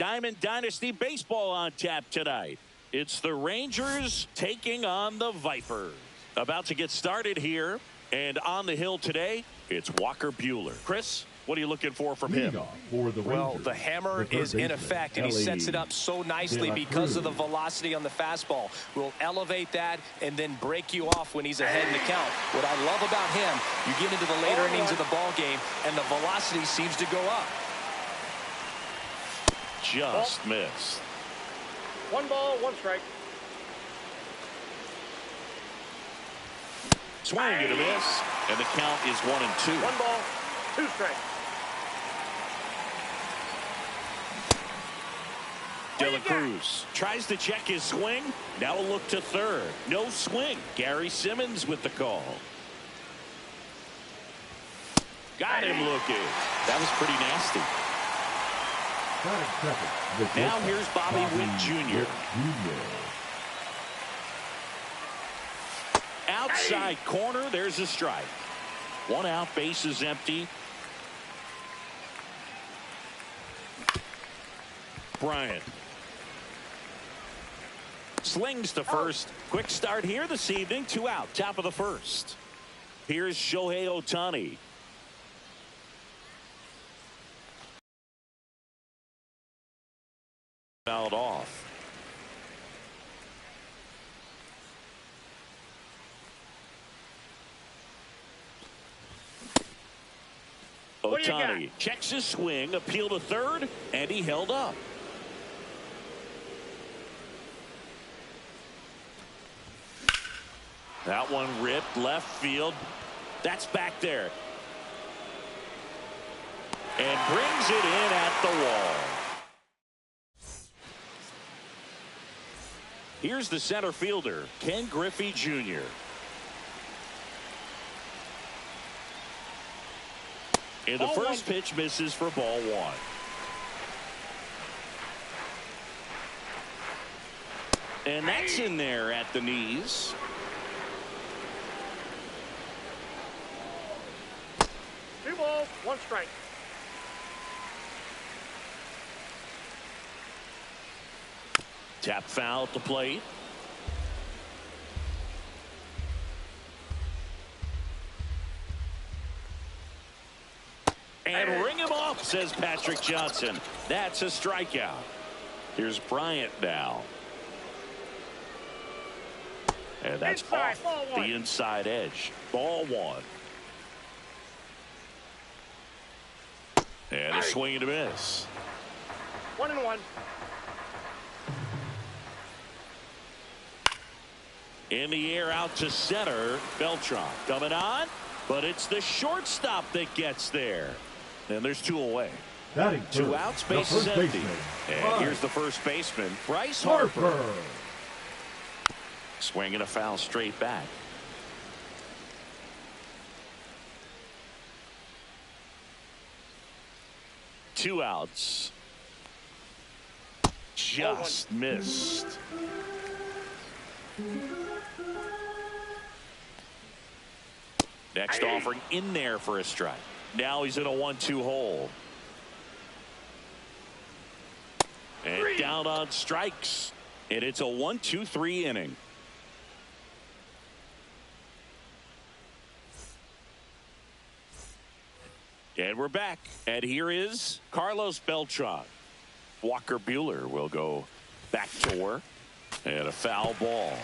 Diamond Dynasty Baseball on tap tonight. It's the Rangers taking on the Vipers. About to get started here. And on the hill today, it's Walker Buehler. Chris, what are you looking for from him? Well, the hammer is in effect, and he sets it up so nicely because of the velocity on the fastball. Will elevate that and then break you off when he's ahead in the count. What I love about him, you get into the later innings of the ball game, and the velocity seems to go up. Just missed. 1 ball, 1 strike. Swing and a miss, and the count is 1-2. 1 ball, 2 strikes. De La Cruz tries to check his swing. Now a look to third. No swing. Gary Simmons with the call. Got him looking. That was pretty nasty. Now here's Bobby Witt Jr. Outside corner, there's a strike. 1 out, base is empty. Bryant slings to first. Quick start here this evening. 2 out, top of the first. Here's Shohei Ohtani. Fouled off. Ohtani checks his swing, appeal to third, and he held up. That one ripped left field. That's back there. And brings it in at the wall. Here's the center fielder, Ken Griffey Jr. And the first pitch misses for ball 1. And that's in there at the knees. Two balls, 1 strike. Tap foul at the plate. And ring him off, says Patrick Johnson. That's a strikeout. Here's Bryant now. And that's off the inside edge. Ball 1. And a swing and a miss. 1-1. In the air out to center. Beltran coming on, but it's the shortstop that gets there. And there's 2 away. 2 outs, base is empty. And here's the first baseman, Bryce Harper. Swinging a foul straight back. Two outs. Just missed. Next offering in there for a strike. Now he's in a 1-2 hole. And down on strikes. And it's a 1-2-3 inning. And we're back. And here is Carlos Beltran. Walker Buehler will go back to work. And a foul ball.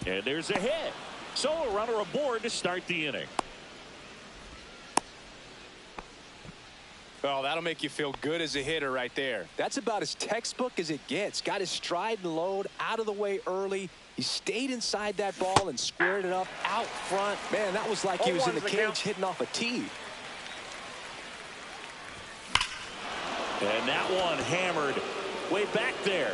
And there's a hit. So a runner aboard to start the inning. Well, that'll make you feel good as a hitter right there. That's about as textbook as it gets. Got his stride and load out of the way early. He stayed inside that ball and squared it up out front. Man, that was like he was in the cage hitting off a tee. And that one hammered way back there.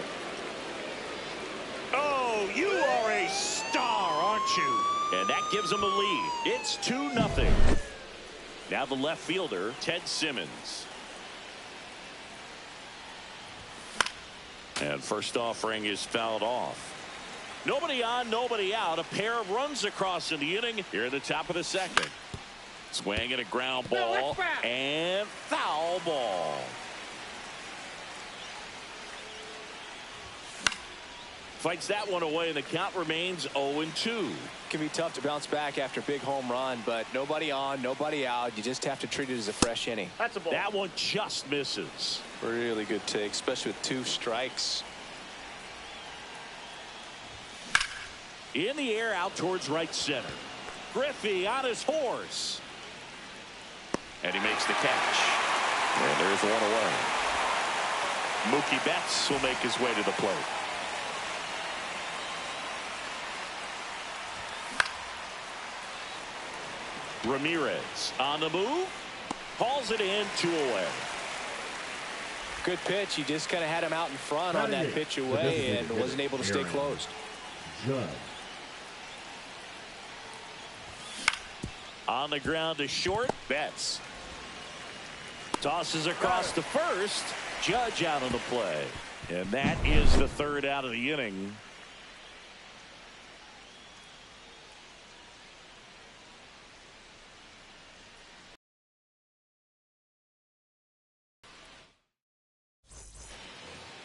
Oh, you are a star, aren't you? And that gives him a lead. It's 2-0. Now the left fielder, Ted Simmons. And first offering is fouled off. Nobody on, nobody out. A pair of runs across in the inning here in the top of the second. Swing and a ground ball and foul ball. Fights that one away, and the count remains 0-2. Can be tough to bounce back after a big home run, but nobody on, nobody out. You just have to treat it as a fresh inning. That's a ball. That one just misses. Really good take, especially with 2 strikes. In the air, out towards right center. Griffey on his horse. And he makes the catch. And there's one away. Mookie Betts will make his way to the plate. Ramirez on the move. Hauls it in, 2 away. Good pitch. He just kind of had him out in front on that pitch away and wasn't able to stay closed. On the ground to short. Betts tosses across to first. Judge out on the play. And that is the 3rd out of the inning.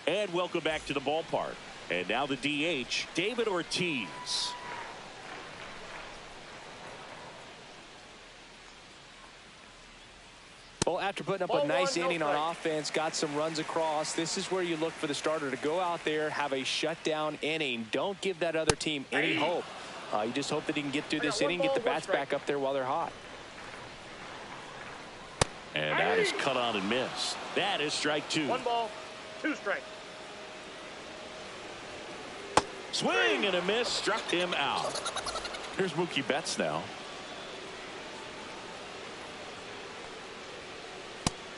And welcome back to the ballpark. And now the DH, David Ortiz. Well, after putting up a nice inning on offense, got some runs across, this is where you look for the starter to go out there, have a shutdown inning. Don't give that other team any hope. You just hope that he can get through this inning, get the bats back up there while they're hot. And that is cut on and missed. That is strike 2. 1 ball, 2 strikes. Swing and a miss, struck him out. Here's Mookie Betts now.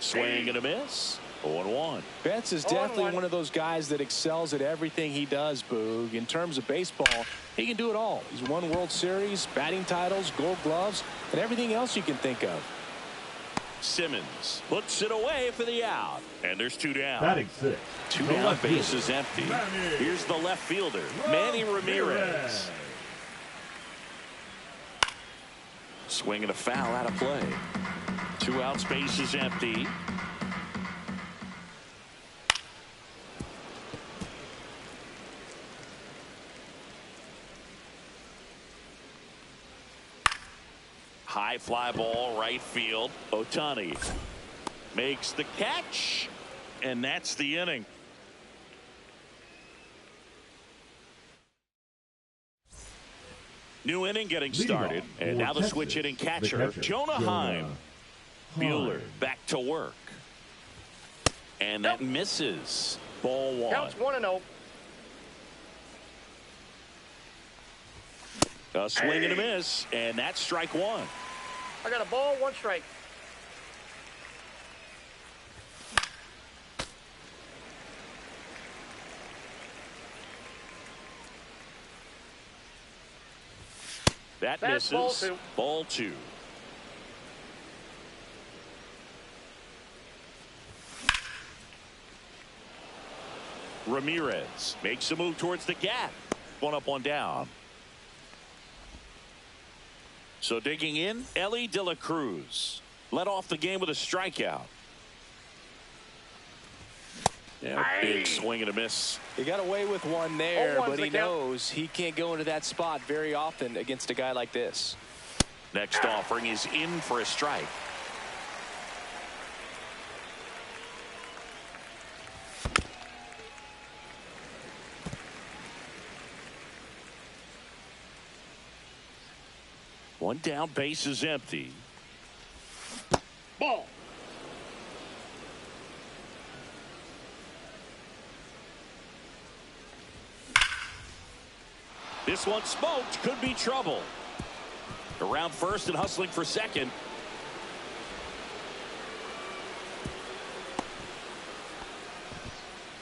Swing and a miss. 0-1. Betts is definitely one of those guys that excels at everything he does, Boog. In terms of baseball, he can do it all. He's won World Series, batting titles, Gold Gloves, and everything else you can think of. Simmons puts it away for the out. And there's 2 down. Batting 6. 2 down, base is empty. Here's the left fielder, Manny Ramirez. Swing and a foul out of play. 2 outs, base is empty. High fly ball, right field. Ohtani makes the catch, and that's the inning. New inning getting started, and now the switch hitting catcher, Jonah Heim. Buehler back to work. And that misses. Ball 1. Counts 1-0. A swing and a miss, and that's strike 1. I got a ball, 1 strike. That That's misses. ball 2. Ball 2. Ramirez makes a move towards the gap. 1 up, 1 down. So digging in, Ellie De La Cruz led off the game with a strikeout. Yeah, big swing and a miss. He got away with 1 there, but he knows he can't go into that spot very often against a guy like this. Next offering is in for a strike. One down, base is empty. Ball. This one smoked, could be trouble. Around first and hustling for second.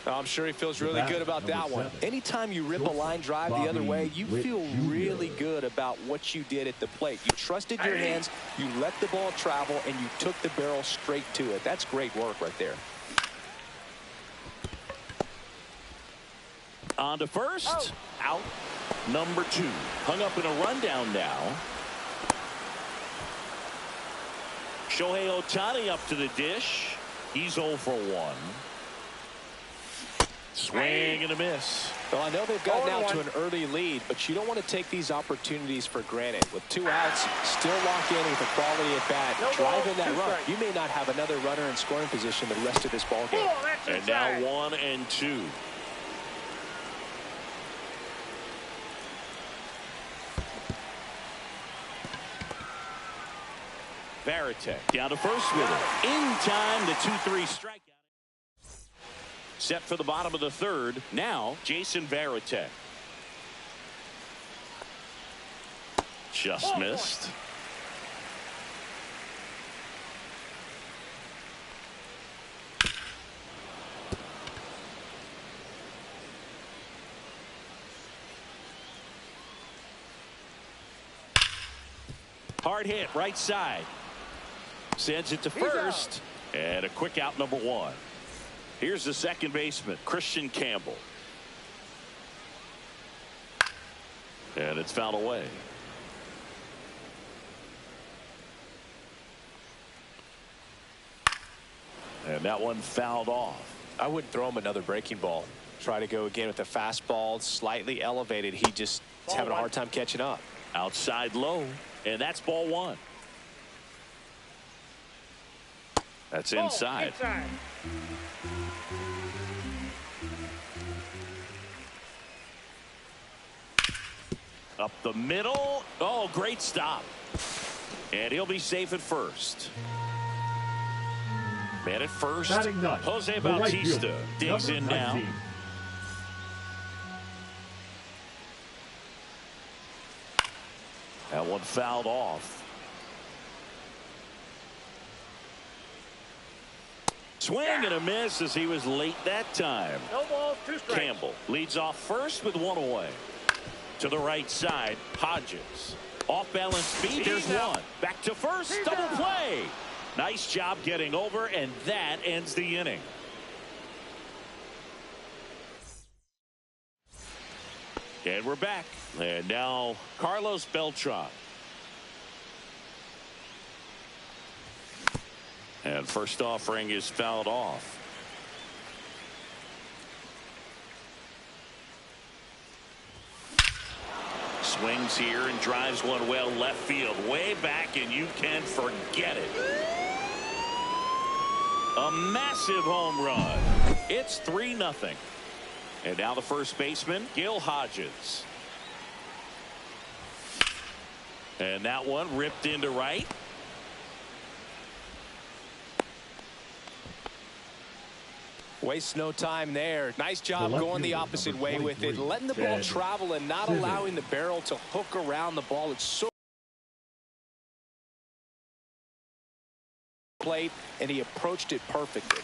I'm sure he feels really good about that one. Anytime you rip a line drive the other way, you feel really good about what you did at the plate. You trusted your hands, you let the ball travel, and you took the barrel straight to it. That's great work right there. On to first. Out. Number 2 hung up in a rundown now. Shohei Ohtani up to the dish. He's 0 for 1. Swing and a miss. Well, I know they've gotten out to an early lead, but you don't want to take these opportunities for granted. With 2 outs, still lock in with a quality at bat, drive in that run. You may not have another runner in scoring position the rest of this ball game. And now 1 and 2. Varitek down to first with it. In time, the 2-3 strikeout. Set for the bottom of the 3rd. Now, Jason Varitek. Just missed. Hard hit, right side. Sends it to first. And a quick out, number 1. Here's the second baseman, Christian Campbell. And it's fouled away. And that one fouled off. I wouldn't throw him another breaking ball. Try to go again with the fastball, slightly elevated. He just is having a hard time catching up. Outside low, and that's ball 1. That's inside. Up the middle. Oh, great stop. And he'll be safe at first. Man at first. Jose Bautista digs in now. That one fouled off. Swing and a miss as he was late that time. No balls, 2 strikes. Campbell leads off first with 1 away. To the right side, Hodges. Off balance speed, there's 1. Back to first, double play. Nice job getting over, and that ends the inning. And we're back. And now Carlos Beltran. And first offering is fouled off. Swings here and drives one well left field, way back, and you can forget it. A massive home run. It's 3-0. And now the first baseman, Gil Hodges. And that one ripped into right. Wastes no time there. Nice job going the opposite way with it, letting the ball travel and not allowing the barrel to hook around the ball. It's so plate, and he approached it perfectly.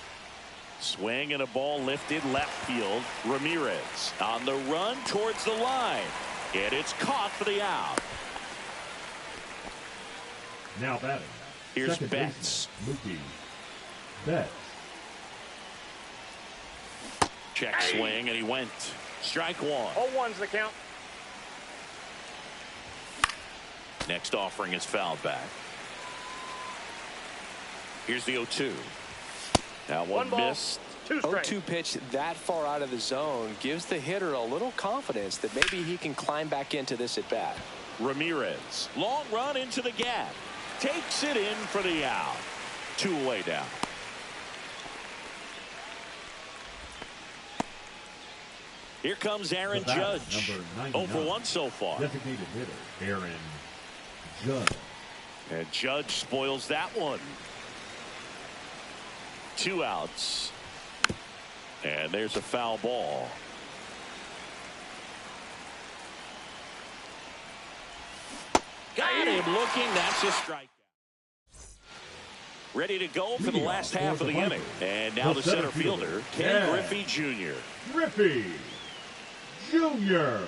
Swing and a ball lifted left field. Ramirez on the run towards the line, and it's caught for the out. Now batting. Here's Betts. Mookie Betts. Check swing, and he went. Strike 1. 0-1's the count. Next offering is fouled back. Here's the 0-2. Now one missed. 2 strikes. 0-2 pitch that far out of the zone gives the hitter a little confidence that maybe he can climb back into this at bat. Ramirez, long run into the gap, takes it in for the out. 2 away down. Here comes Aaron Judge. 0 for 1 so far. Designated hitter Aaron Judge. And Judge spoils that one. 2 outs. And there's a foul ball. Got him looking. That's a strikeout. Ready to go for the last half of the inning. And now the center fielder, Ken Griffey Jr. Griffey Jr.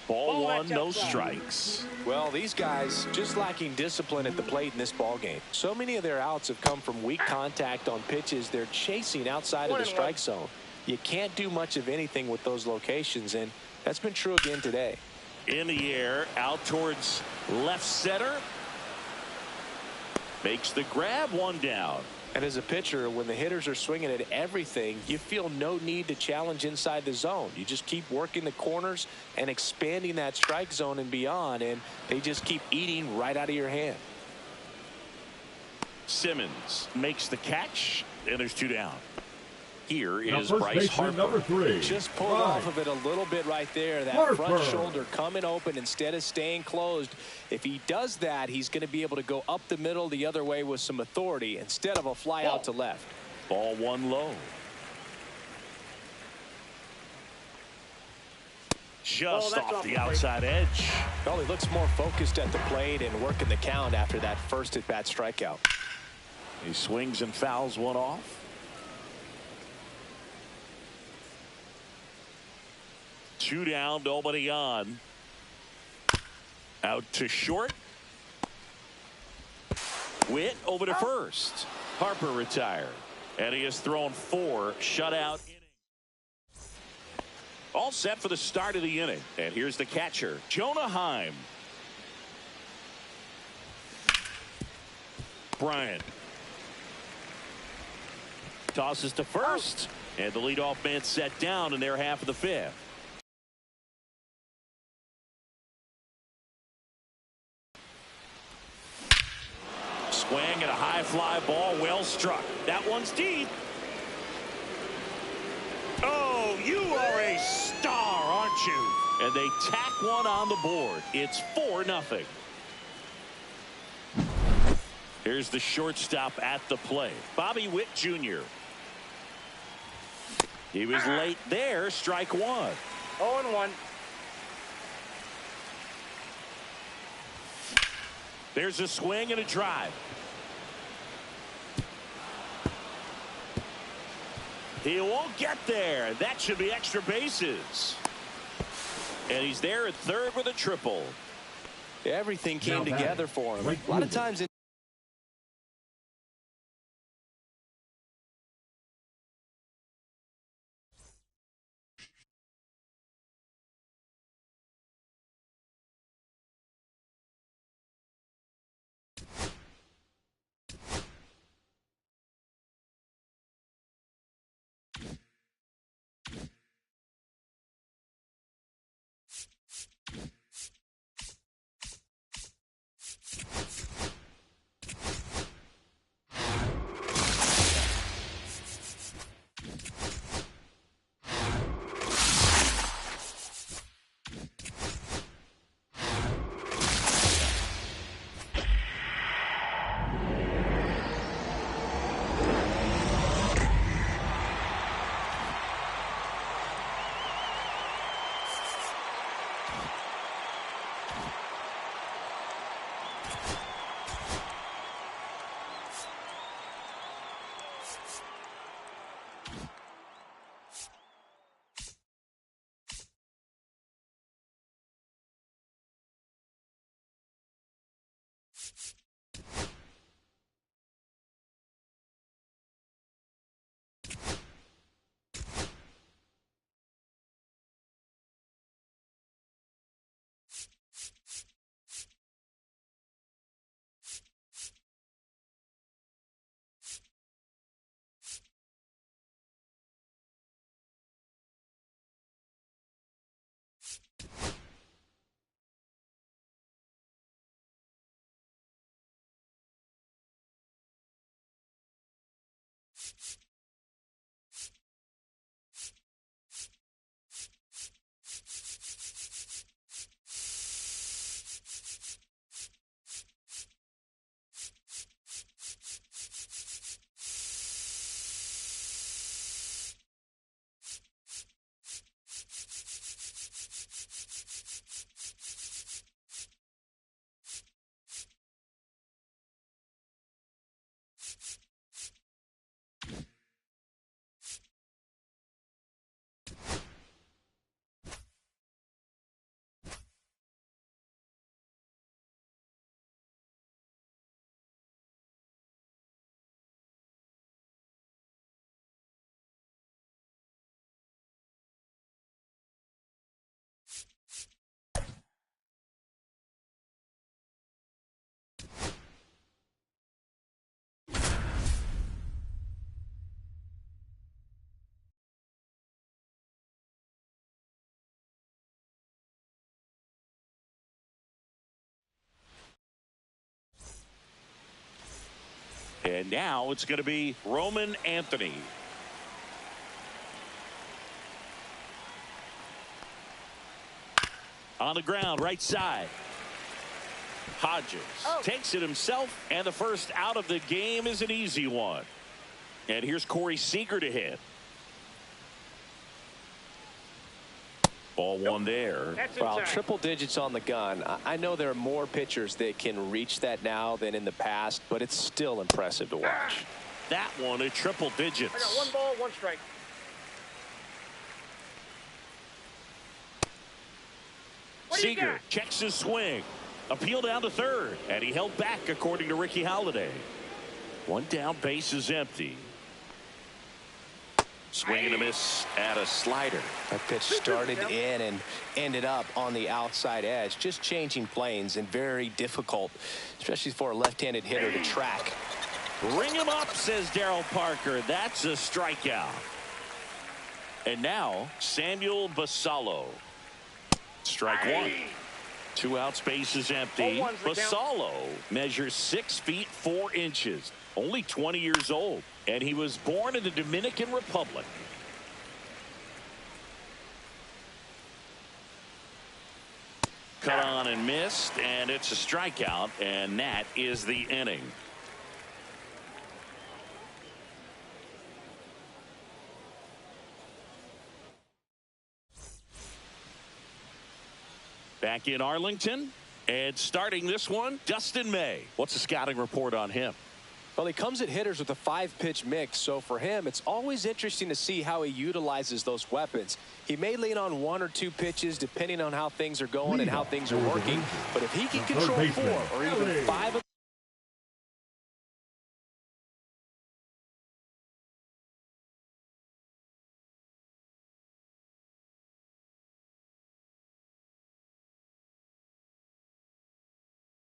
Ball one, no strikes. Well, these guys just lacking discipline at the plate in this ball game. So many of their outs have come from weak contact on pitches they're chasing outside of the strike zone. You can't do much of anything with those locations, and that's been true again today. In the air, out towards left center. Makes the grab, one down. And as a pitcher, when the hitters are swinging at everything, you feel no need to challenge inside the zone. You just keep working the corners and expanding that strike zone and beyond, and they just keep eating right out of your hand. Simmons makes the catch, and there's two down. Here is first Bryce Harper. Number 3. Just pulled off of it a little bit right there. That front shoulder coming open instead of staying closed. If he does that, he's going to be able to go up the middle the other way with some authority instead of a fly out to left. Ball one low. Just off the outside edge. Well, he looks more focused at the plate and working the count after that first at-bat strikeout. He swings and fouls one off. Two down, nobody on. Out to short. Witt over to first. Harper retired. And he has thrown 4 shutout innings. All set for the start of the inning. And here's the catcher, Jonah Heim. Bryant tosses to first. And the leadoff man set down in their half of the 5th. Swing and a high fly ball, well struck. That one's deep. Oh, you are a star, aren't you? And they tack one on the board. It's 4-0. Here's the shortstop at the plate, Bobby Witt Jr. He was late there, strike one. 0-1. There's a swing and a drive. He won't get there. That should be extra bases. And he's there at third with a triple. Everything came together for him. A lot of times And now it's going to be Roman Anthony. On the ground, right side. Hodges takes it himself, and the first out of the game is an easy one. And here's Corey Seager to hit. Ball one there. Well, triple digits on the gun. I know there are more pitchers that can reach that now than in the past, but it's still impressive to watch. That one at triple digits. I got 1 ball, 1 strike. Seager checks his swing. Appeal down to third, and he held back according to Ricky Holiday. One down, base is empty. Swing and a miss at a slider. That pitch started in and ended up on the outside edge, just changing planes, and very difficult, especially for a left-handed hitter to track. Ring him up, says Darryl Parker. That's a strikeout. And now Samuel Basallo. Strike one. 2 outs, base is empty. Basallo measures 6 feet 4 inches. Only 20 years old. And he was born in the Dominican Republic. Cut on and missed, and it's a strikeout, and that is the inning. Back in Arlington, and starting this one, Dustin May. What's the scouting report on him? Well, he comes at hitters with a 5-pitch mix, so for him, it's always interesting to see how he utilizes those weapons. He may lean on 1 or 2 pitches depending on how things are going and how things are working, but if he can control 4 or even 5 of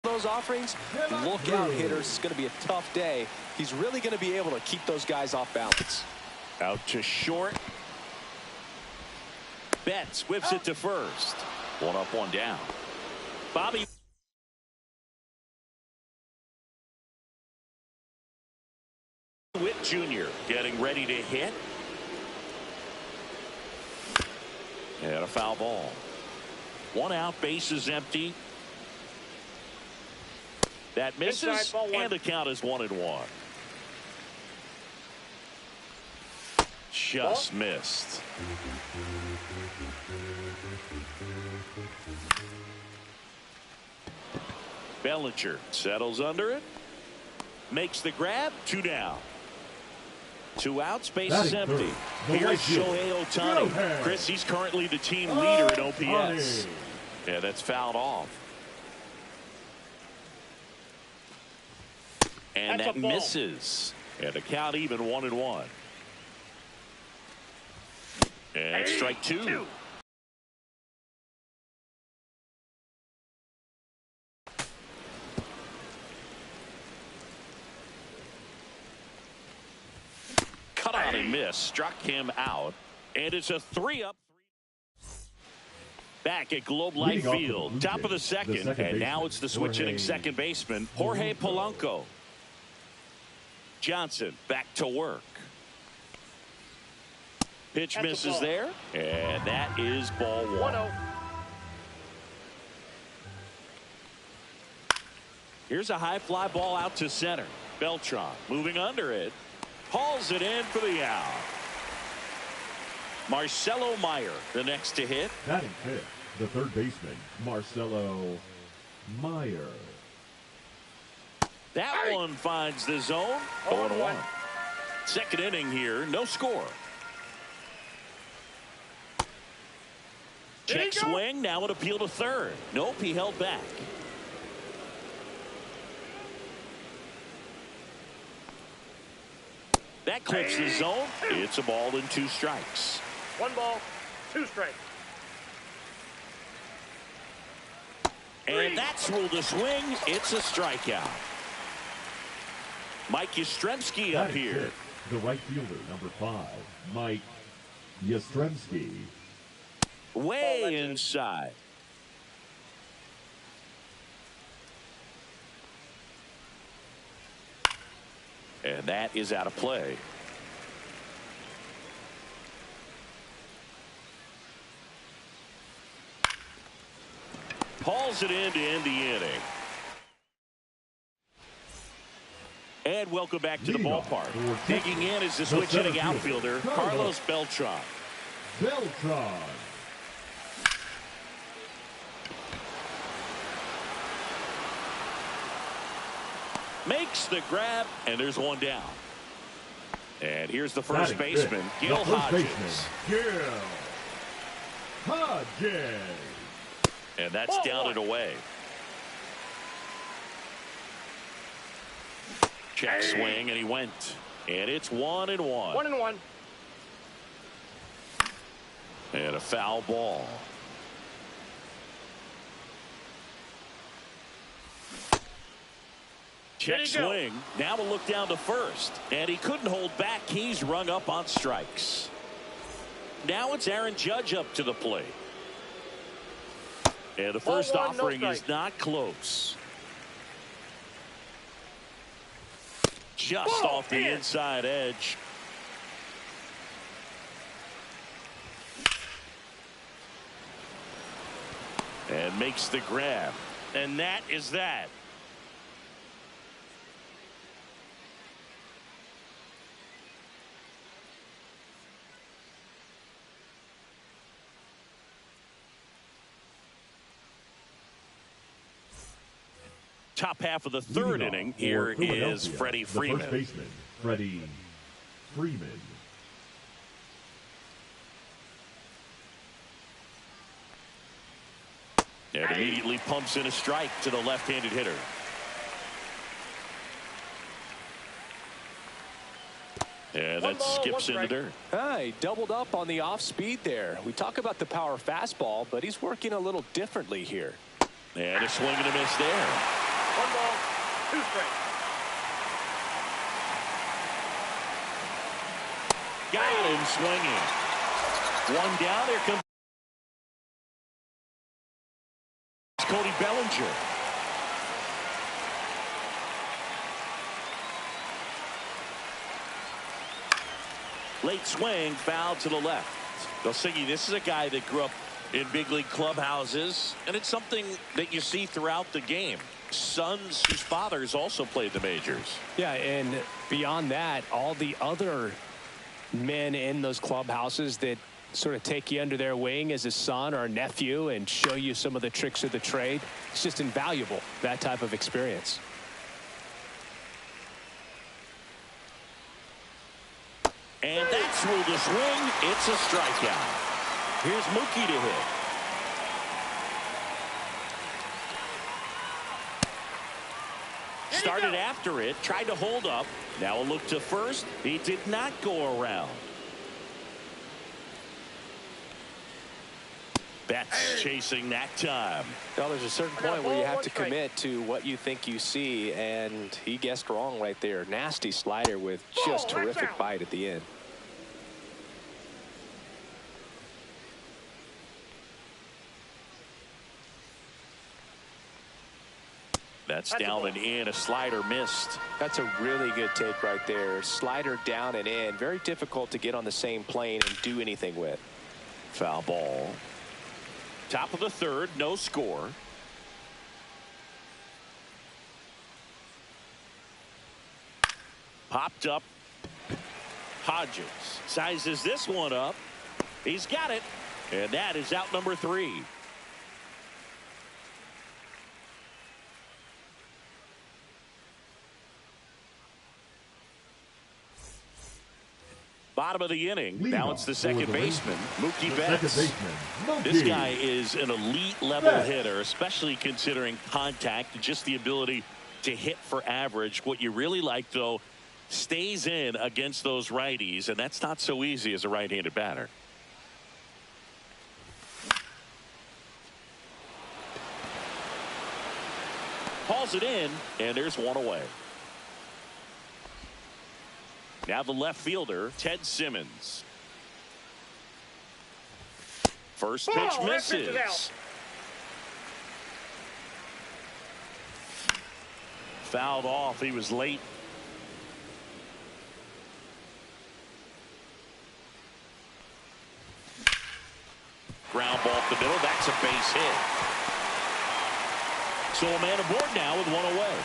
those offerings, look out, hitters. It's going to be a tough day. He's really going to be able to keep those guys off balance. Out to short. Betts whips it to first. 1 up, 1 down. Bobby Witt Jr. getting ready to hit. And a foul ball. 1 out, base is empty. That misses, and the count is 1-1. Just missed. Bellinger settles under it. Makes the grab. 2 down. 2 outs, base is empty. Here's Shohei Ohtani. Chris, he's currently the team leader in OPS. Yeah, that's fouled off. And that misses. And the count even 1-1. And strike 2. Cut out and miss. Struck him out. And it's a 3-up. Back at Globe Life Field. Top of the second. And now it's the switch hitting second baseman, Jorge Polanco. Johnson back to work. Pitch misses there, and that is ball 1. Here's a high fly ball out to center. Beltran moving under it, hauls it in for the out. Marcelo Meyer the next to hit. Batting fifth, the third baseman, Marcelo Meyer. That one finds the zone. 0-1. Second inning here, no score. Check swing, now an appeal to third. Nope, he held back. That clips the zone. It's a ball and 2 strikes. 1 ball, 2 strikes. And that's ruled a swing. It's a strikeout. Mike Yastrzemski up here. The right fielder, number 5, Mike Yastrzemski. Way inside. And that is out of play. Hauls it in to end the inning. And welcome back to the ballpark. Digging in is the switch hitting outfielder, Carlos Beltran. Makes the grab, and there's one down. And here's the first baseman, Gil Hodges. And that's down and away. Check swing, and he went. And it's 1-1. 1-1. And a foul ball. Check swing. Now a look down to first. And he couldn't hold back. He's rung up on strikes. Now it's Aaron Judge up to the plate. And the first offering is not close. Just off the inside edge. And makes the grab. And that is that. Top half of the third inning. Here is Freddie Freeman. First baseman, Freddie Freeman. And immediately pumps in a strike to the left-handed hitter. And that skips in the dirt. He doubled up on the off speed there. We talk about the power fastball, but he's working a little differently here. And a swing and a miss there. 1 ball, 2 strikes. Got him swinging. One down. Here comes Cody Bellinger. Late swing, foul to the left. Belsingi, this is a guy that grew up in big league clubhouses, and it's something that you see throughout the game. Sons whose fathers also played the majors. Yeah, and beyond that, all the other men in those clubhouses that sort of take you under their wing as a son or a nephew and show you some of the tricks of the trade. It's just invaluable, that type of experience. And that's ruled a swing. It's a strikeout. Here's Mookie to hit. Started after it, tried to hold up. Now a look to first. He did not go around. Betts chasing that time. Well, there's a certain point where you have to commit to what you think you see, and he guessed wrong right there. Nasty slider with just terrific bite at the end. That's down and in. A slider missed. That's a really good take right there. Slider down and in. Very difficult to get on the same plane and do anything with. Foul ball. Top of the third, no score. Popped up. Hodges sizes this one up. He's got it. And that is out number 3. Bottom of the inning. Now it's the second baseman, Mookie Betts. This guy is an elite level hitter, especially considering contact and just the ability to hit for average. What you really like, though, stays in against those righties, and that's not so easy as a right-handed batter. Hauls it in, and there's one away. Now the left fielder, Ted Simmons. First pitch misses. Fouled off. He was late. Ground ball up the middle. That's a base hit. So a man aboard now with one away.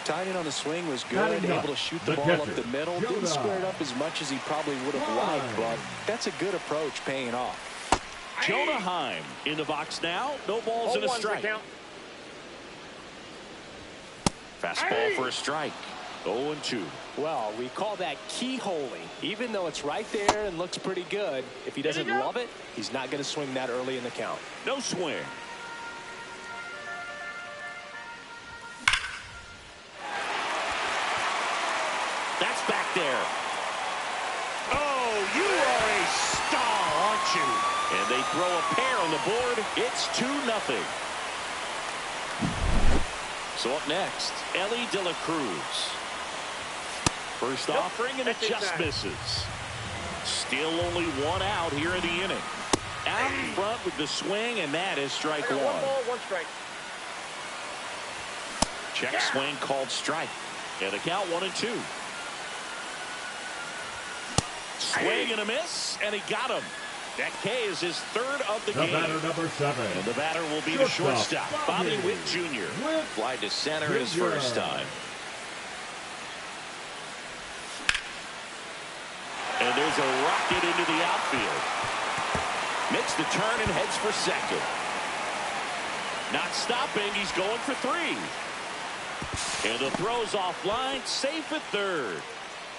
Timing on the swing was good. Able to shoot the ball up the middle. Didn't square it up as much as he probably would have liked, but that's a good approach paying off. Jonah Heim in the box now. No balls and a strike. Fastball for a strike. 0-2. Well, we call that keyholing. Even though it's right there and looks pretty good, if he doesn't love it, he's not going to swing that early in the count. No swing. That's back there. Oh, you are a star, aren't you? And they throw a pair on the board. It's 2-0. So up next, Ellie De La Cruz. First offering, and it just misses. Still only one out here in the inning. Out in front with the swing, and that is strike one. 1 ball, 1 strike. Check swing called strike. And the count 1-2. Swing and a miss, and he got him. That K is his third of the game. Batter number 7. And the batter will be the shortstop, Bobby Witt Jr. Fly to center his first time. And there's a rocket into the outfield. Makes the turn and heads for second. Not stopping, he's going for 3. And the throw's offline, safe at third.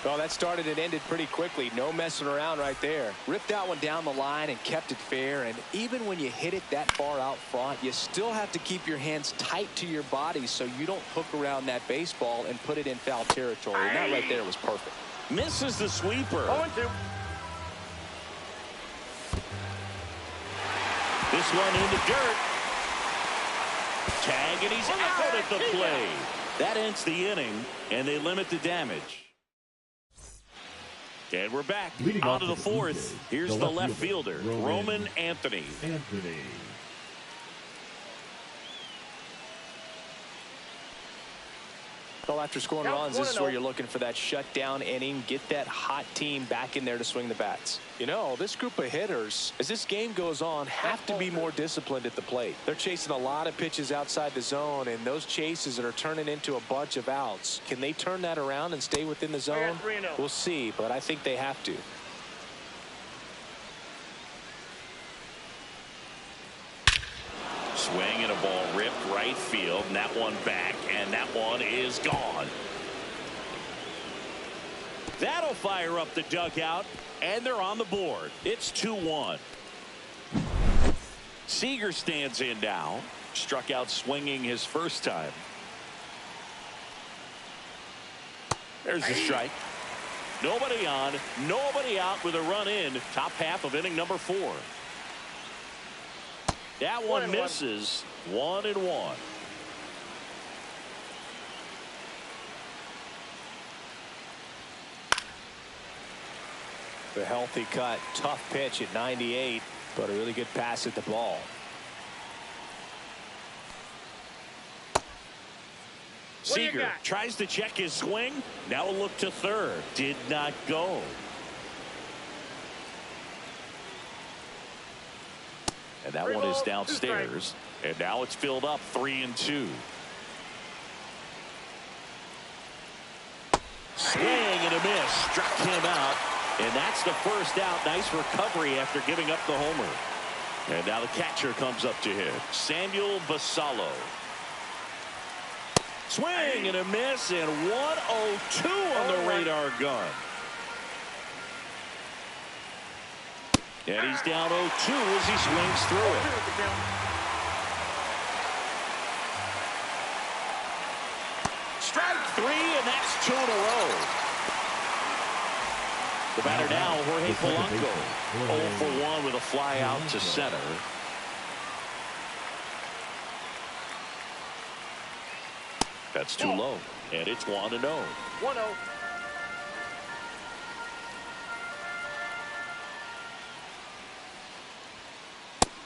Well, that started and ended pretty quickly. No messing around right there. Ripped that one down the line and kept it fair. And even when you hit it that far out front, you still have to keep your hands tight to your body so you don't hook around that baseball and put it in foul territory. And that right there was perfect. Misses the sweeper. 0-2. This one in the dirt. Tag, and he's out at the plate. That ends the inning, and they limit the damage. And we're back on to the fourth. Here's the left fielder, Roman Anthony. Well, after scoring runs, this is where you're looking for that shutdown inning. Get that hot team back in there to swing the bats. You know, this group of hitters, as this game goes on, have to be more disciplined at the plate. They're chasing a lot of pitches outside the zone, and those chases that are turning into a bunch of outs. Can they turn that around and stay within the zone? We'll see, but I think they have to. Swing and a ball ripped right field, and that one back, and that one is gone. That'll fire up the dugout, and they're on the board. It's 2-1. Seager stands in now. Struck out swinging his first time. There's the strike. Nobody on, nobody out with a run in. Top half of inning number 4. That one misses. 1-1. The healthy cut. Tough pitch at 98, but a really good pass at the ball. Seager tries to check his swing. Now a look to third. Did not go. And that one is downstairs. And now it's filled up 3-2. Swing and a miss. Struck him out. And that's the first out. Nice recovery after giving up the homer. And now the catcher comes up to him. Samuel Basallo. Swing and a miss. And 102 on the radar gun. And he's down 0-2 as he swings through it. Strike 3, and that's 2 in a row. The batter now, Jorge Polanco. 0 for 1 with a fly out to center. That's too low, and it's 1-0. 1-0.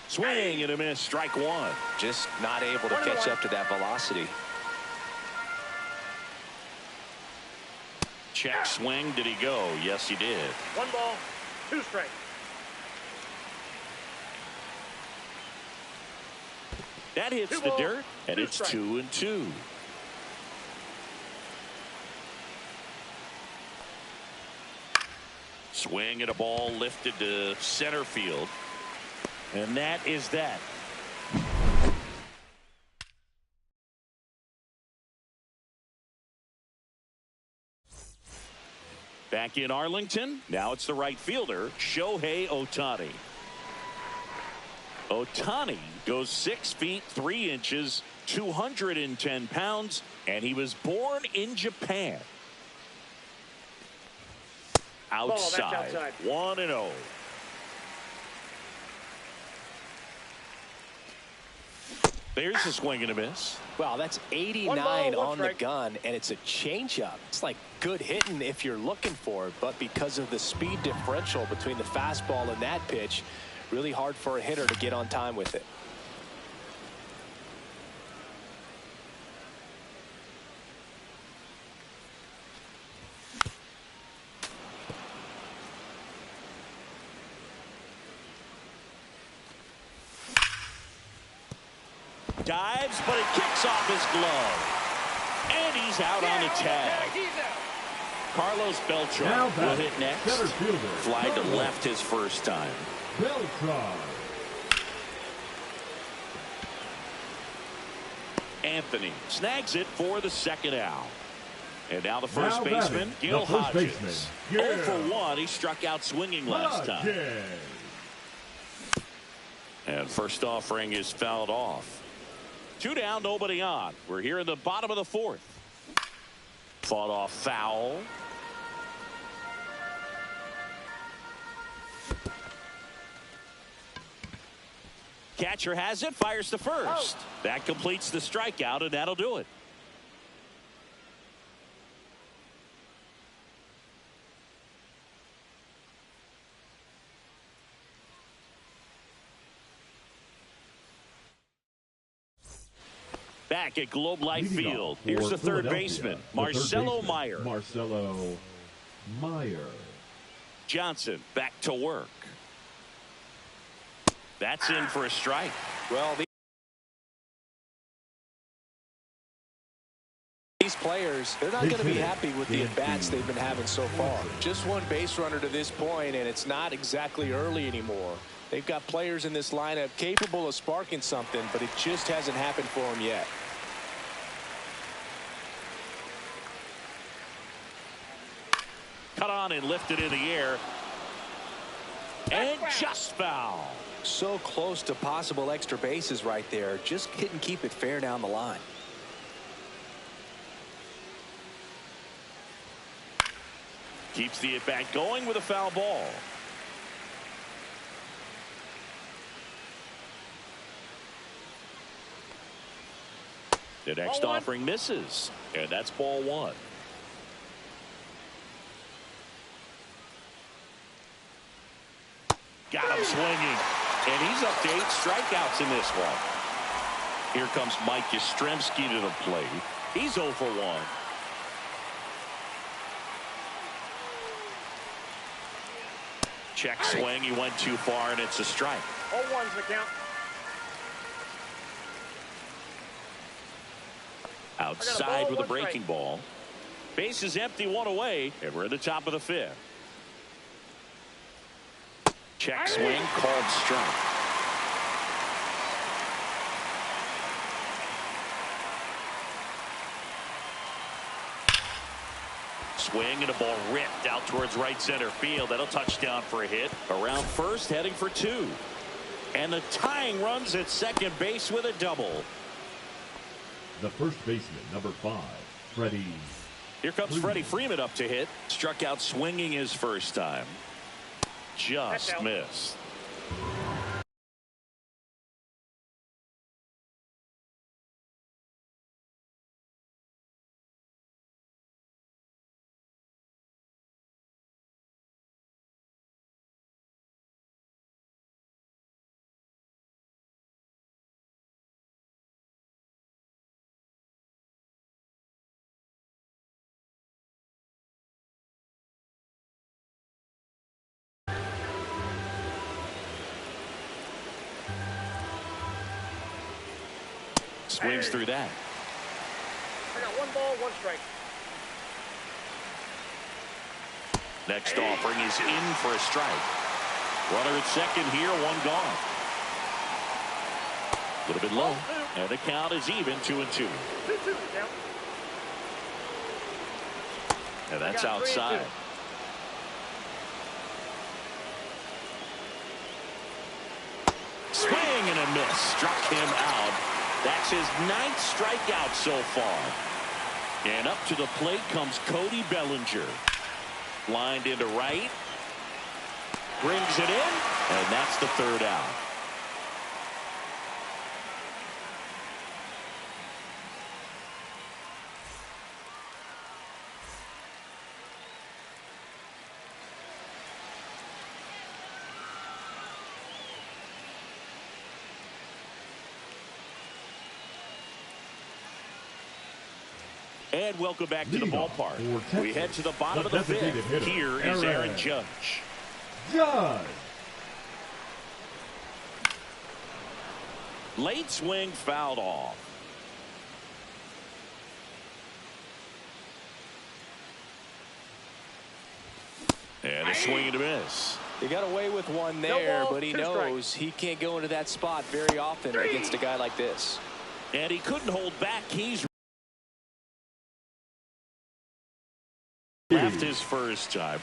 Swing and a miss, strike 1. Just not able to catch up to that velocity. Check swing, did he go? Yes, he did. 1 ball, 2 strikes. That hits the dirt, and it's 2-2. Swing and a ball lifted to center field. And that is that. Back in Arlington, now it's the right fielder, Shohei Ohtani. Ohtani goes 6 feet 3 inches, 210 pounds, and he was born in Japan. Outside, 1-0. There's a swing and a miss. Wow, that's 89 on the gun, and it's a changeup. It's like good hitting if you're looking for it, but because of the speed differential between the fastball and that pitch, really hard for a hitter to get on time with it. Dives, but it kicks off his glove. And he's out on the tag. Carlos Beltran will hit next. Fly to left his first time. Beltran. Anthony snags it for the second out. And now the first baseman, Gil Hodges. 0 for 1. He struck out swinging last time. And first offering is fouled off. 2 down, nobody on. We're here in the bottom of the 4th. Fought off foul. Catcher has it, fires to first. That completes the strikeout, and that'll do it. Back at Globe Life Field, here's the third baseman, Marcelo Meyer. Marcelo Meyer. Johnson back to work. That's in for a strike. Well, these players, they're not going to be happy with the at-bats they've been having so far. Just one base runner to this point, and it's not exactly early anymore. They've got players in this lineup capable of sparking something, but it just hasn't happened for them yet. Cut on and lifted in the air. And just foul. So close to possible extra bases right there. Just couldn't keep it fair down the line. Keeps the at-bat going with a foul ball. The next offering misses, and that's ball 1. Got him swinging, and he's up to 8 strikeouts in this one. Here comes Mike Yastrzemski to the plate. He's 0 for 1. Check swing, he went too far, and it's a strike. 0-1's the count. Outside with a breaking ball. Base is empty, 1 away, and we're at the top of the 5th. Check swing, called strike. Swing and a ball ripped out towards right center field. That'll touch down for a hit. Around first, heading for 2. And the tying runs at second base with a double. The first baseman, number 5, Freddie. Here comes Freddie Freeman up to hit. Struck out swinging his first time. Just missed. Swings through that. I got 1 ball, 1 strike. Next offering is in for a strike. Runner at second here, 1 gone. A little bit low, and the count is even, 2-2. 2-2 count. And that's outside. Swing and a miss. Struck him out. That's his 9th strikeout so far. And up to the plate comes Cody Bellinger. Lined into right. Brings it in. And that's the 3rd out. And welcome back to the ballpark. We head to the bottom of the 5th. Here is Aaron Judge. Late swing fouled off. And a swing and a miss. He got away with one there, but he knows he can't go into that spot very often against a guy like this. And he couldn't hold back. He's left his first time.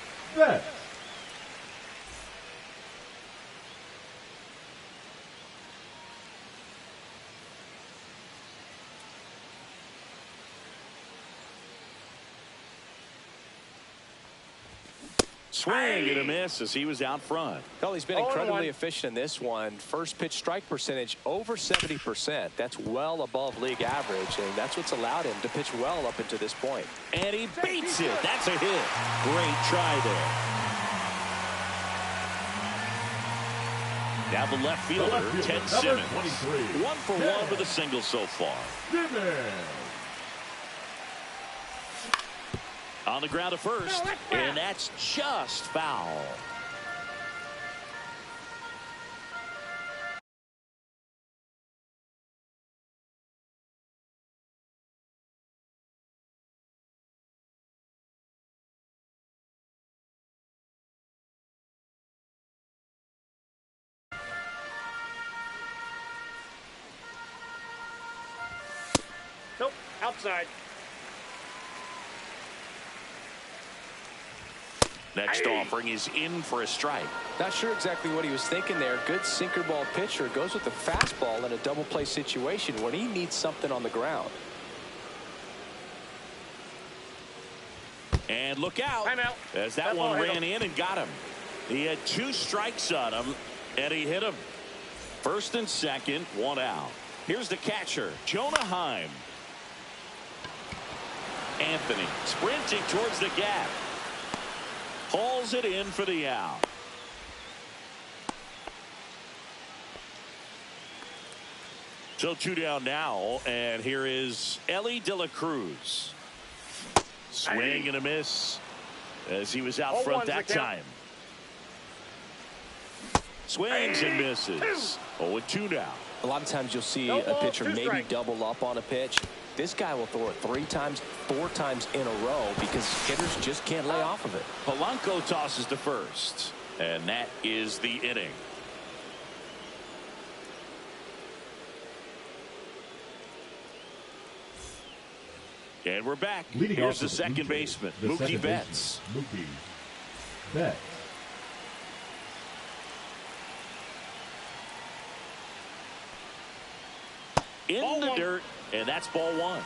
Swing and a miss as he was out front. Well, he's been incredibly efficient in this one. First pitch strike percentage over 70%. That's well above league average, and that's what's allowed him to pitch well up until this point. And he beats it. That's a hit. Great try there. Now the left fielder, Ted Simmons. 1 for 1 with a single so far. On the ground to first, and that's just foul. Nope, outside. Next offering is in for a strike. Not sure exactly what he was thinking there. Good sinker ball pitcher goes with the fastball in a double play situation when he needs something on the ground. And look out. Timeout. As that one ran in and got him. He had 2 strikes on him, and he hit him. First and second, 1 out. Here's the catcher, Jonah Heim. Anthony sprinting towards the gap. Hauls it in for the out. So 2 down now, and here is Ellie De La Cruz. Swing and a miss as he was out front that time. Swings and misses. 0-2 now. A lot of times you'll see a pitcher maybe double up on a pitch. This guy will throw it 3 times, 4 times in a row because hitters just can't lay off of it. Polanco tosses to first, and that is the inning. And we're back. Here's the second baseman, Mookie Betts. Mookie Betts. In the dirt, and that's ball 1.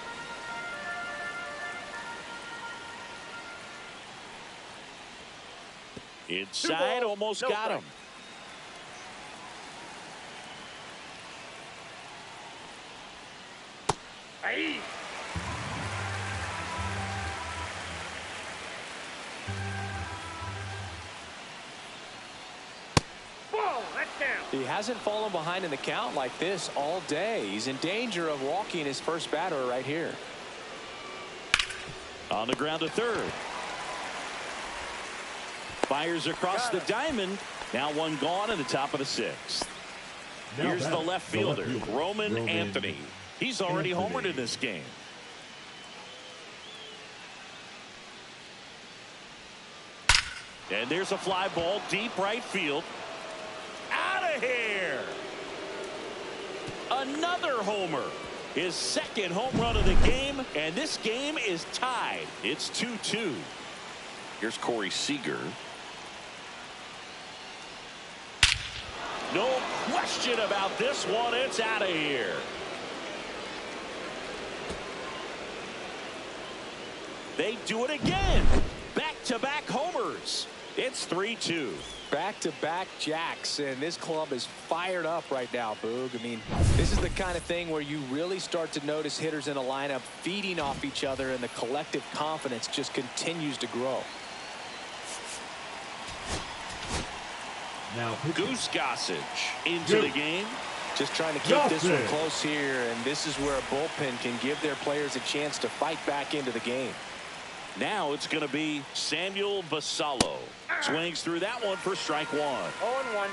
Inside, almost got him. Aye. Ball, that's down. He hasn't fallen behind in the count like this all day. He's in danger of walking his first batter right here. On the ground to third. Fires across the diamond. Now 1 gone in the top of the 6th. Here's the left fielder, Roman Anthony. He's already homered in this game. And there's a fly ball deep right field. Out of here. Another homer. His second home run of the game, and this game is tied. It's 2-2. Here's Corey Seager. No question about this one. It's out of here. They do it again. Back-to-back homers. It's 3-2. Back-to-back jacks, and this club is fired up right now, Boog. I mean, this is the kind of thing where you really start to notice hitters in a lineup feeding off each other, and the collective confidence just continues to grow. Now, Goose Gossage into the game. Just trying to keep this one close here, and this is where a bullpen can give their players a chance to fight back into the game. Now it's going to be Samuel Vasallo. Swings through that one for strike one. 0-1.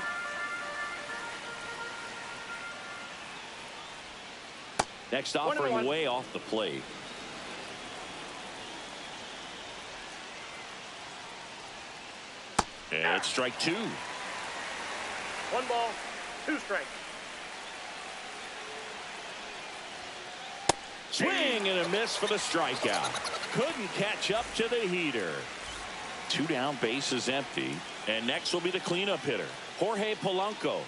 Next offering way off the plate. And it's strike two. 1 ball, 2 strikes. Swing and a miss for the strikeout. Couldn't catch up to the heater. 2 down, bases empty. And next will be the cleanup hitter, Jorge Polanco.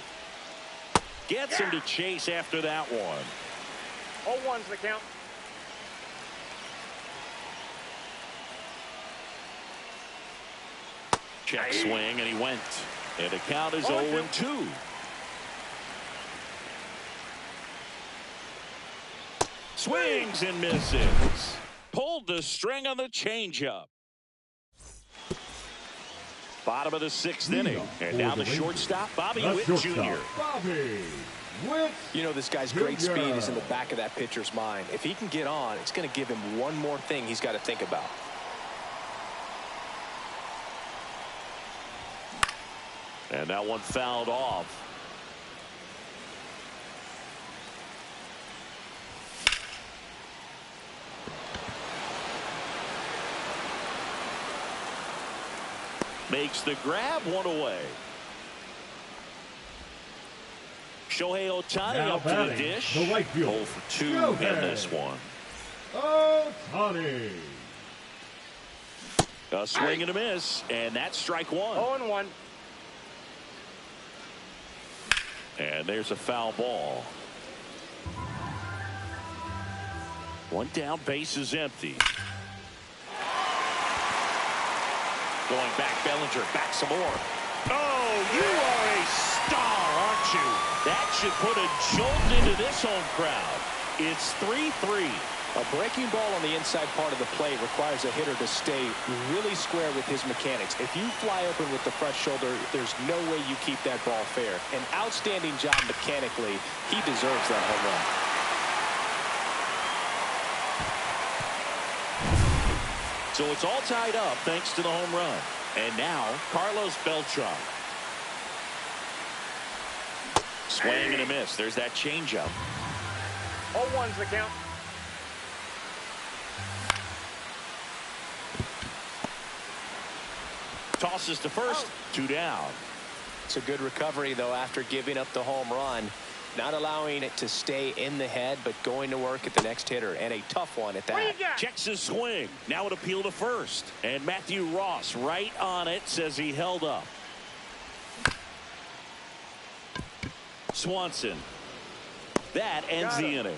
Gets him to chase after that one. 0-1's the count. Check swing, and he went. And the count is 0-2. Swings and misses. Pulled the string on the changeup. Bottom of the 6th inning. And now the shortstop, Bobby Witt Jr. Bobby Witt. You know, this guy's great speed is in the back of that pitcher's mind. If he can get on, it's going to give him one more thing he's got to think about. And that one fouled off. Makes the grab, one away. Shohei Ohtani Now up to the dish. The right field. 0 for 2 Shohei in this one. Ohtani. A swing and a miss, and that's strike one. 0-1. And there's a foul ball. 1 down, base is empty. Going back, Bellinger, back some more. Oh, you are a star, aren't you? That should put a jolt into this home crowd. It's 3-3. A breaking ball on the inside part of the plate requires a hitter to stay really square with his mechanics. If you fly open with the fresh shoulder, there's no way you keep that ball fair. An outstanding job mechanically. He deserves that home run. So it's all tied up thanks to the home run. And now, Carlos Beltran. Swing and a miss. There's that changeup. 0-1's the count. Tosses to first, 2 down. It's a good recovery, though, after giving up the home run. Not allowing it to stay in the head, but going to work at the next hitter, and a tough one at that. Checks his swing. Now an appeal to first. And Matthew Ross right on it, says he held up. Swanson. That ends the inning.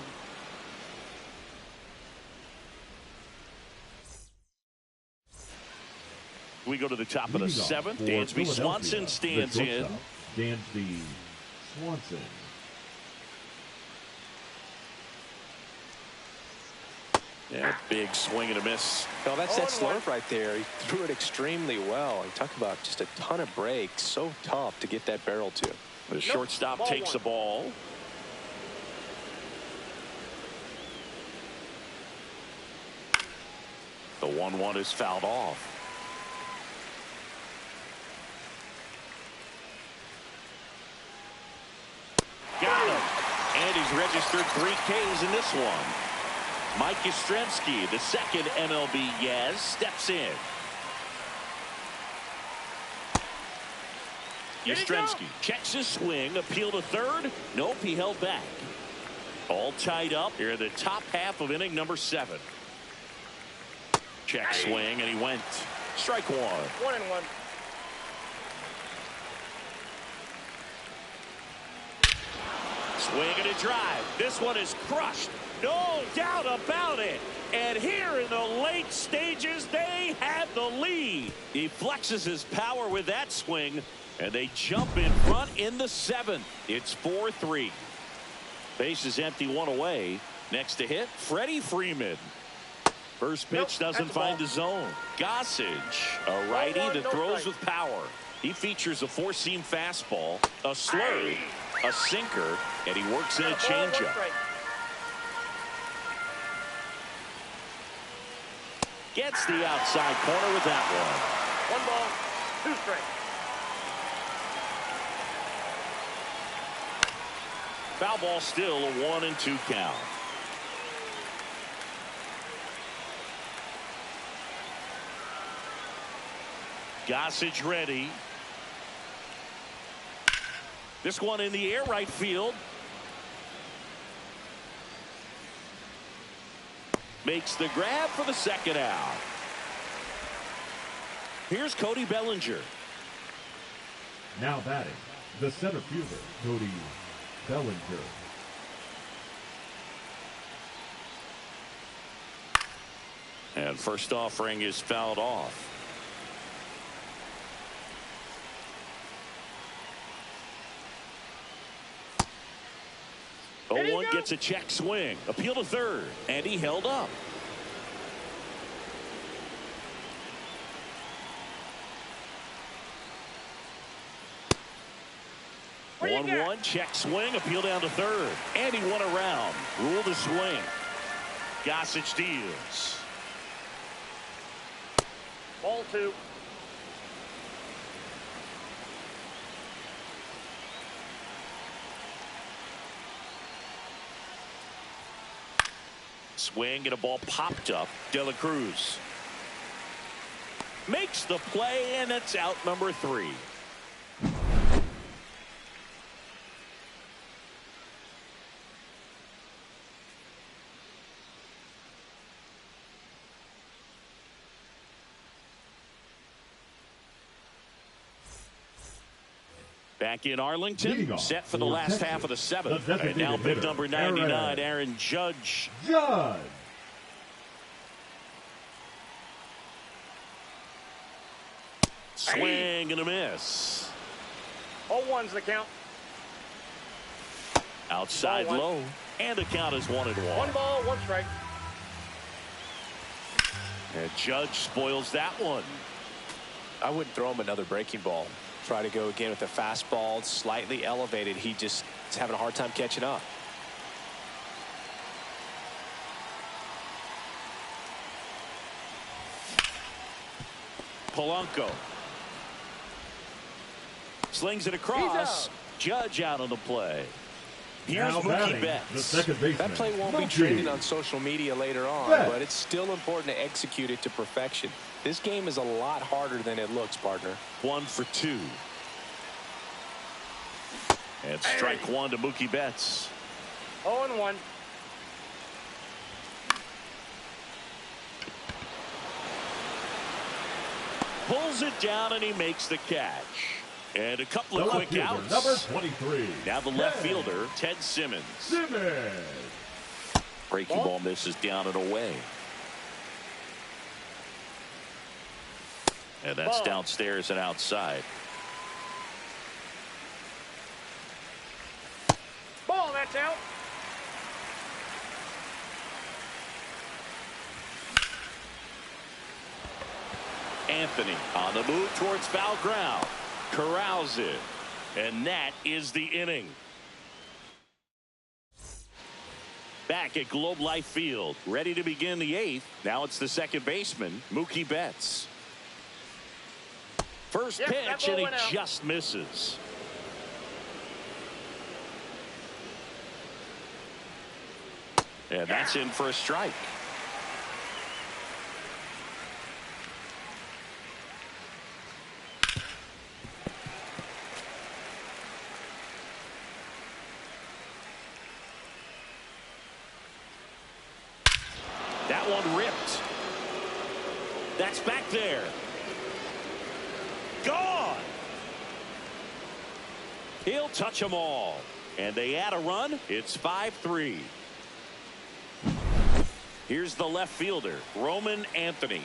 We go to the top of the 7th. Dansby Swanson stands in. Dansby Swanson. Yeah, big swing and a miss. Well, that's that slurve right there. He threw it extremely well. You talk about just a ton of breaks. So tough to get that barrel to. The shortstop takes the ball. The 1-1 is fouled off. Got him. And he's registered 3 Ks in this one. Mike Yastrzemski, the second MLB Yaz, steps in. Yastrzemski checks his swing, appeal to third. Nope, he held back. All tied up here in the top half of inning number 7. Check swing, and he went. Strike 1. 1-1. Swing and a drive. This one is crushed. No doubt about it. And here in the late stages, they have the lead. He flexes his power with that swing, and they jump in front in the 7th. It's 4-3. Base is empty, 1 away. Next to hit, Freddie Freeman. First pitch doesn't find the zone. Gossage, a righty that throws with power. He features a 4-seam fastball, a slurve, a sinker, and he works in a changeup. Gets the outside corner with that one. 1 ball, 2 strikes. Foul ball, still a 1-2 count. Gossage ready. This one in the air, right field. Makes the grab for the second out. Here's Cody Bellinger. Now batting, the center fielder, Cody Bellinger. And first offering is fouled off. One gets a check swing. Appeal to third. And he held up. What 1-1 check swing. Appeal down to third. And he won around. Rule the swing. Gossage deals. Ball 2. Swing and a ball popped up. De La Cruz makes the play, and it's out number 3. Back in Arlington, set for the last half of the 7th. And now bib number 99, Aaron Judge. Swing and a miss. 0-1's the count. Outside low, and the count is 1-1. 1 ball, 1 strike. And Judge spoils that one. I wouldn't throw him another breaking ball. Try to go again with a fastball, slightly elevated. He just is having a hard time catching up. Polanco slings it across. Judge out on the play. Here's Mookie Betts. The second baseman. That play won't be trending on social media later on, but it's still important to execute it to perfection. This game is a lot harder than it looks, partner. 1 for 2. And strike 1 to Mookie Betts. 0-1. Pulls it down, and he makes the catch. And a couple of quick outs. Number 23. Now the left fielder, Ted Simmons. Breaking ball misses down and away. And that's downstairs and outside. Ball, that's out. Anthony on the move towards foul ground. Corrals it. And that is the inning. Back at Globe Life Field, ready to begin the 8th. Now it's the second baseman, Mookie Betts. First pitch, and he just misses. And that's in for a strike. That one ripped. That's back there. Gone. He'll touch them all. And they add a run. It's 5-3. Here's the left fielder, Roman Anthony.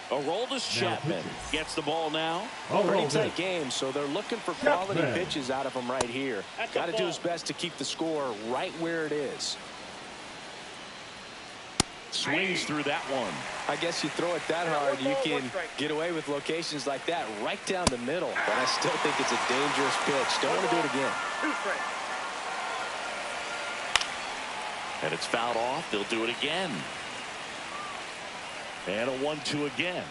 Aroldis Chapman gets the ball now. Pretty tight game, so they're looking for quality pitches out of him right here. Got to do his best to keep the score right where it is. Swings through that one. I guess you throw it that hard, you can get away with locations like that right down the middle. But I still think it's a dangerous pitch. Don't want to do it again. And it's fouled off. They'll do it again. And a 1-2 again.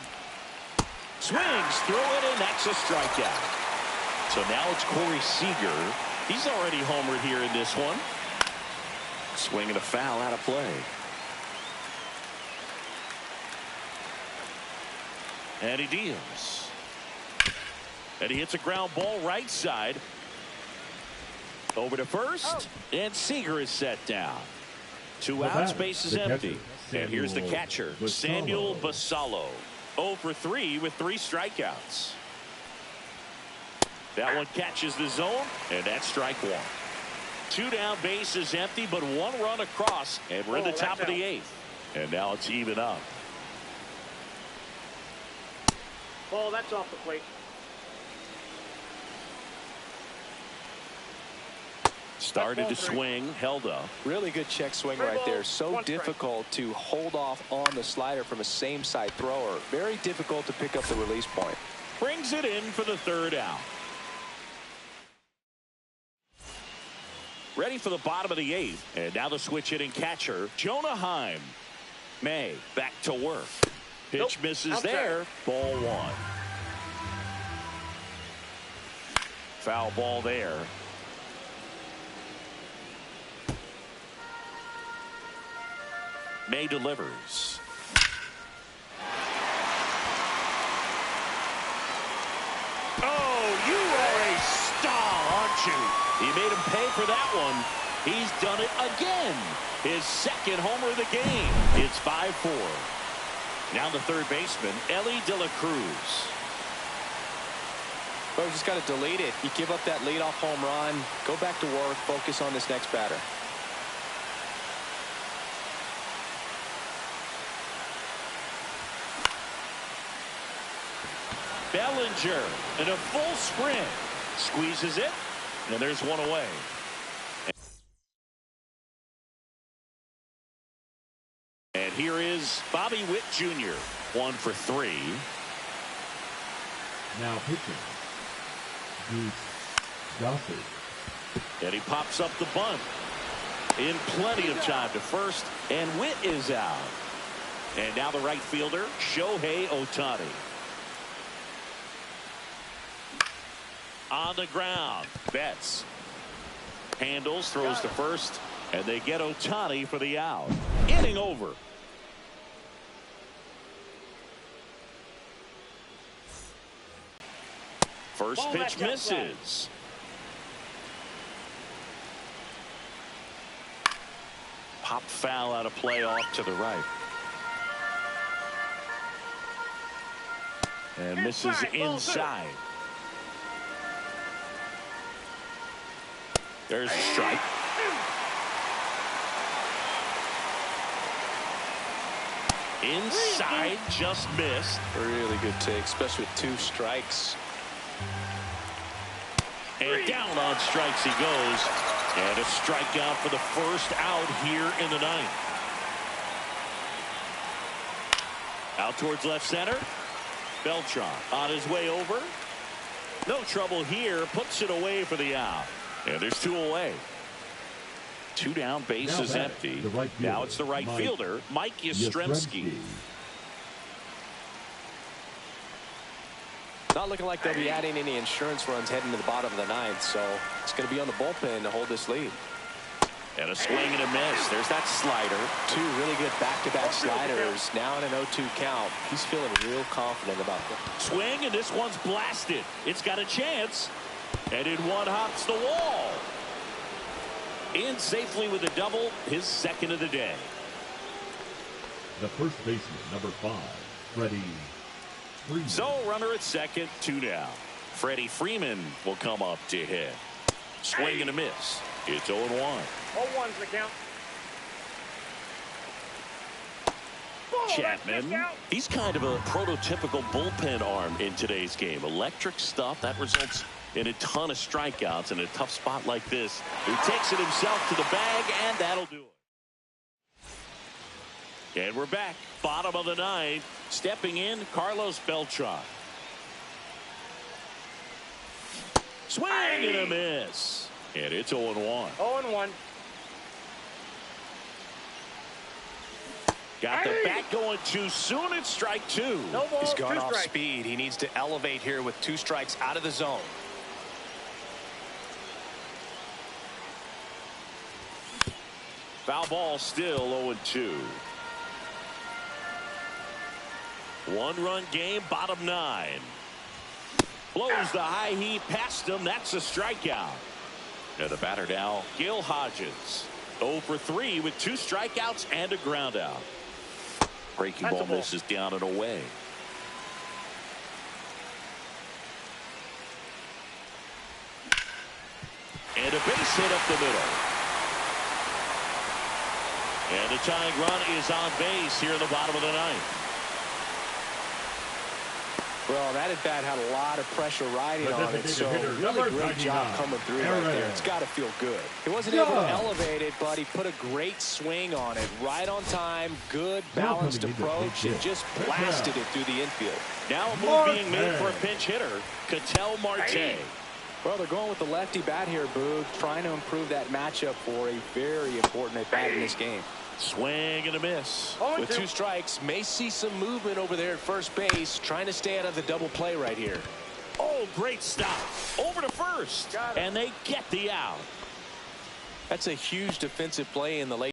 Swings through it, and that's a strikeout. So now it's Corey Seager. He's already homered here in this one. Swinging a foul out of play. And he deals. And he hits a ground ball right side. Over to first. And Seager is set down. 2 outs, base is empty. And here's the catcher, Samuel Basallo. 0 for 3 with 3 strikeouts. That one catches the zone, and that's strike 1. 2 down, base is empty, but 1 run across, and we're in the top of the 8th. And now it's even up. Ball, that's off the plate. Started to swing, held up. Really good check swing right there. So difficult to hold off on the slider from a same side thrower. Very difficult to pick up the release point. Brings it in for the 3rd out. Ready for the bottom of the 8th. And now the switch hitting catcher, Jonah Heim. May back to work. Pitch misses there. Ball 1. Foul ball there. May delivers. Oh, you are a star, aren't you? He made him pay for that one. He's done it again. His 2nd homer of the game. It's 5-4. Now the 3rd baseman, Ellie De La Cruz. But just got to delete it. You give up that leadoff home run. Go back to work. Focus on this next batter. Bellinger in a full sprint. Squeezes it. And there's 1 away. And here is Bobby Witt Jr. 1 for 3. Now pitching. Goose Gossett. And he pops up the bunt. In plenty of time to first. And Witt is out. And now the right fielder, Shohei Ohtani. On the ground. Betts. Handles, throws to first. And they get Ohtani for the out. Inning over. First pitch misses. Pop foul out of play off to the right. And misses inside. There's a strike. Inside, just missed. Really good take, especially with 2 strikes. And down on strikes he goes. And a strikeout for the 1st out here in the 9th. Out towards left center. Beltran on his way over. No trouble here. Puts it away for the out. And there's 2 away. 2 down, base is empty. Now it's the right fielder, Mike Yastrzemski. Not looking like they'll be adding any insurance runs heading to the bottom of the ninth, so it's going to be on the bullpen to hold this lead. And a swing and a miss. There's that slider. Two really good back-to-back sliders. Now in an 0-2 count. He's feeling real confident about them. Swing, and this one's blasted. It's got a chance. And in one hops the wall. In safely with a double, his second of the day. The first baseman, number 5, Freddie Freeman. So runner at second, 2 down. Freddie Freeman will come up to hit. Swing and a miss. It's 0-1. 0-1's the count. Chapman, he's kind of a prototypical bullpen arm in today's game. Electric stuff that results in a ton of strikeouts in a tough spot like this. He takes it himself to the bag, and that'll do it. And we're back. Bottom of the ninth. Stepping in, Carlos Beltran. Swing and a miss. And it's 0-1. 0-1. Got the bat going too soon. It's strike 2. No ball, He's gone 2 off strikes. speed. He needs to elevate here with 2 strikes out of the zone. Foul ball, still 0-2. 1-run game, bottom 9. Blows the high heat past him. That's a strikeout. And the batter now, Gil Hodges. 0 for 3 with 2 strikeouts and a ground out. Breaking ball misses down and away. And a base hit up the middle. And the tying run is on base here in the bottom of the ninth. Well, that at bat had a lot of pressure riding on it, so really great job coming through right there. It's got to feel good. He wasn't able to elevate it, but he put a great swing on it. Right on time, good balanced approach, and just blasted it through the infield. Now a move being made for a pinch hitter, Ketel Marte. Well, they're going with the lefty bat here, Boog, trying to improve that matchup for a very important at bat in this game. Swing and a miss. With 2 strikes, may see some movement over there at first base, trying to stay out of the double play right here. Oh, great stop. Over to first. And they get the out. That's a huge defensive play in the late